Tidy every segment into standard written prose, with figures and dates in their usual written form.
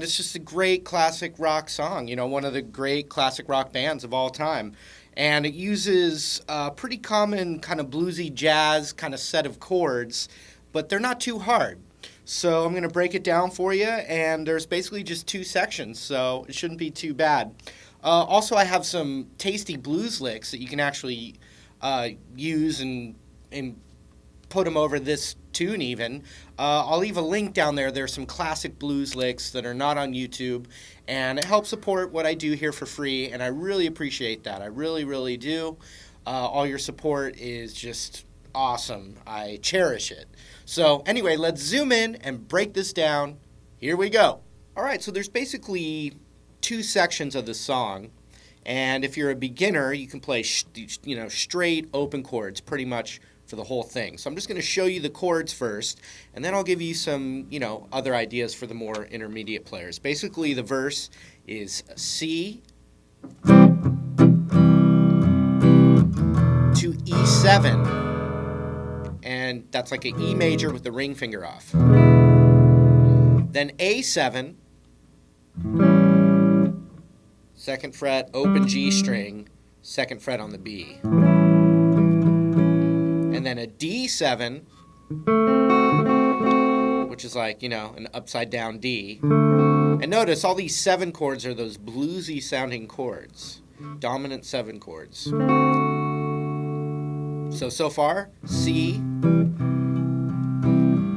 And it's just a great classic rock song, one of the great classic rock bands of all time. And it uses a pretty common kind of bluesy jazz kind of set of chords, but they're not too hard. So I'm going to break it down for you, and there's basically just 2 sections, so it shouldn't be too bad. Also, I have some tasty blues licks that you can actually use and put them over this tune even. I'll leave a link down there. There's some classic blues licks that are not on YouTube, and it helps support what I do here for free, and I really appreciate that. I really, really do. All your support is just awesome. I cherish it. So anyway, let's zoom in and break this down. Here we go. All right, so there's basically 2 sections of the song, and if you're a beginner, you can play straight open chords pretty much for the whole thing. So I'm just going to show you the chords first, and then I'll give you some, other ideas for the more intermediate players. Basically, the verse is C to E7, and that's like an E major with the ring finger off. Then A7, 2nd fret, open G string, 2nd fret on the B. And then a D7, which is like, an upside down D. And notice all these 7 chords are those bluesy sounding chords, dominant 7 chords. So far, C,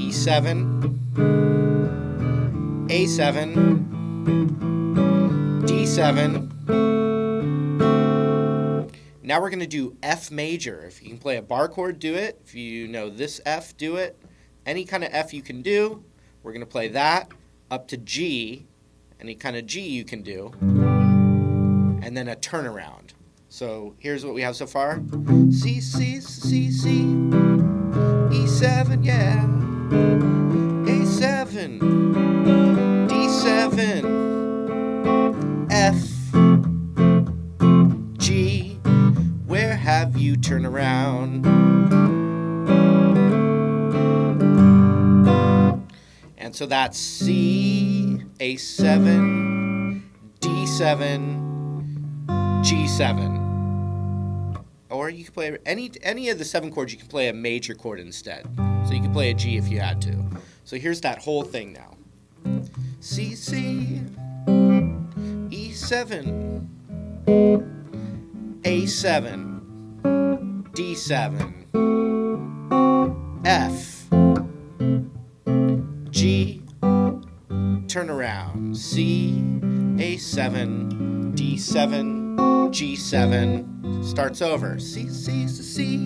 E7, A7, D7. Now we're going to do F major. If you can play a bar chord, do it. If you know this F, do it. Any kind of F you can do, we're going to play that up to G. Any kind of G you can do. And then a turnaround. So here's what we have so far. C, C, C, C, E7, yeah. A7, D7, F, G. Where have you turned around? And so that's C, A7, D7, G7. Or you can play any of the 7 chords. You can play a major chord instead. So you can play a G if you had to. So here's that whole thing now. C, C, E7, A7, D7, F, G, turn around, C, A7, D7, G7, starts over, C, C, C, C,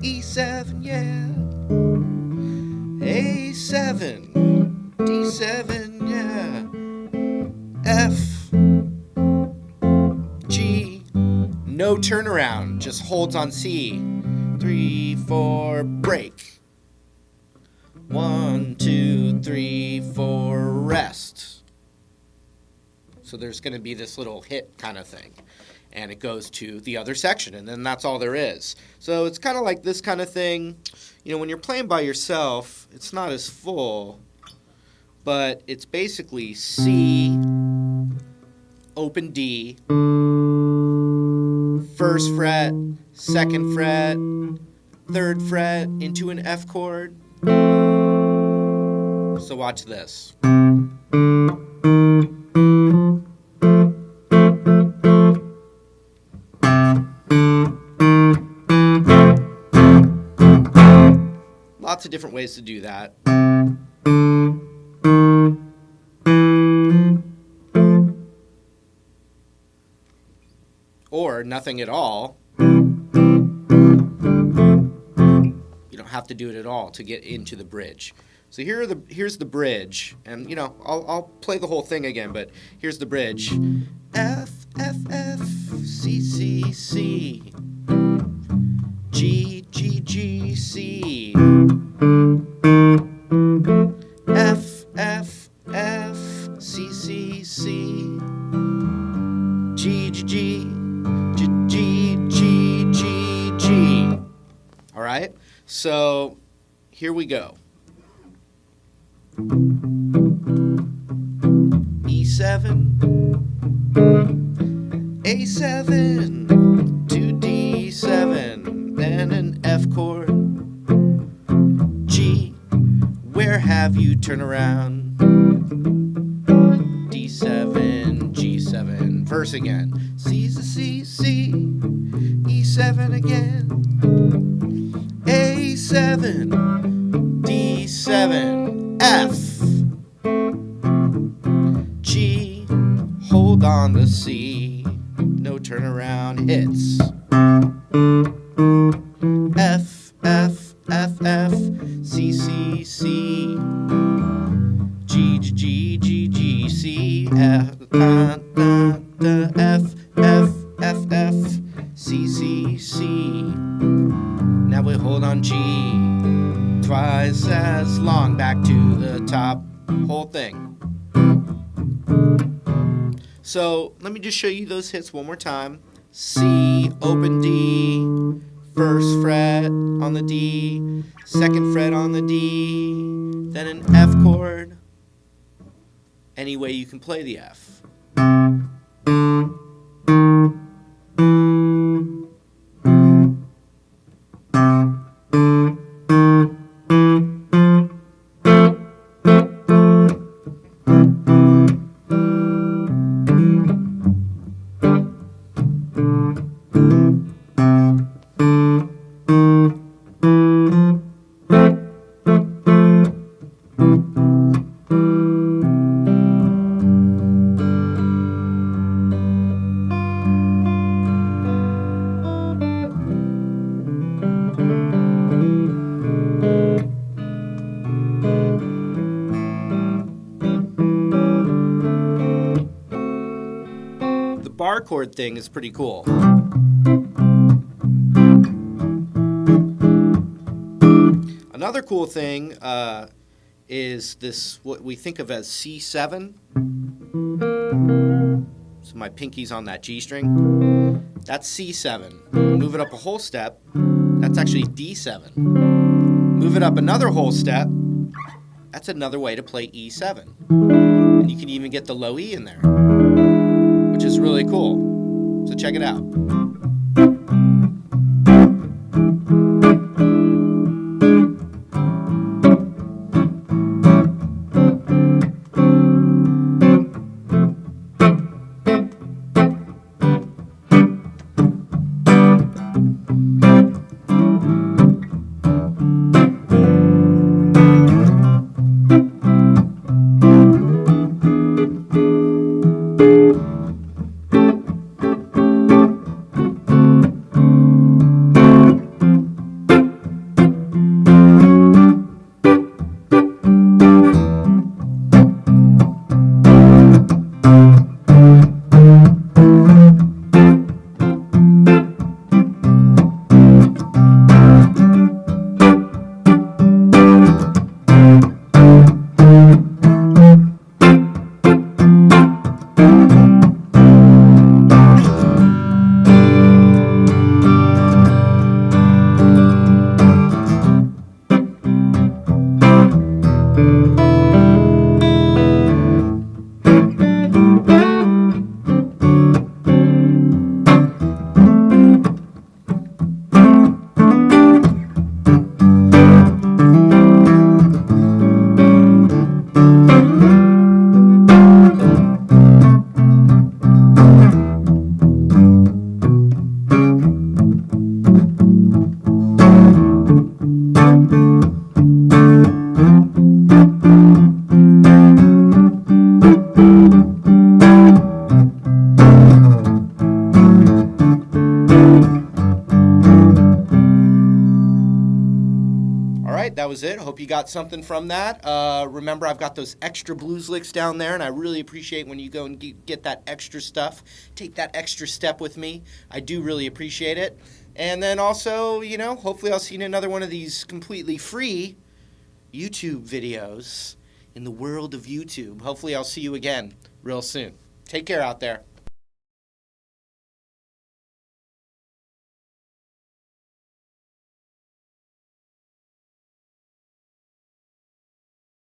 E7, yeah, A7, D7, yeah, F, G, no turnaround, just holds on C, 3, 4, break, 1, 2, 3, 4, rest. So there's going to be this little hit kind of thing, and it goes to the other section, and then that's all there is. So it's kind of like this kind of thing. When you're playing by yourself, it's not as full, but it's basically C, open D, 1st fret, 2nd fret, 3rd fret into an F chord. So watch this. Lots of different ways to do that. Or nothing at all. You don't have to do it at all to get into the bridge. So here's the bridge, and I'll play the whole thing again, but here's the bridge. F, F, F, C, C, C, G, G, G, C, F, F, F, C, C, C, G, G, G, G, G, G, G, G. All right, so here we go. A7, A7 to D7, then an F chord, G, where have you turn around, D7, G7, verse again, C's a C, C, E7 again, A7, D7, F, G, hold on to C, no turnaround hits, F, F, F, F, C, C, C, G, G, G, G, C, F, F, F, F, F, C, C, C. Now we hold on G, twice as long, back to the top, whole thing. So let me just show you those hits one more time. C, open D, first fret on the D, second fret on the D, then an F chord. Any way you can play the F. Bar chord thing is pretty cool. Another cool thing is this, what we think of as C7. So my pinky's on that G string. That's C7. Move it up a whole step. That's actually D7. Move it up another whole step. That's another way to play E7. And you can even get the low E in there, which is really cool. So check it out. That was it. Hope you got something from that. Remember, I've got those extra blues licks down there, and I really appreciate when you go and get that extra stuff. Take that extra step with me. I do really appreciate it. And then also, you know, hopefully I'll see you in another one of these completely free YouTube videos in the world of YouTube. Hopefully I'll see you again real soon. Take care out there.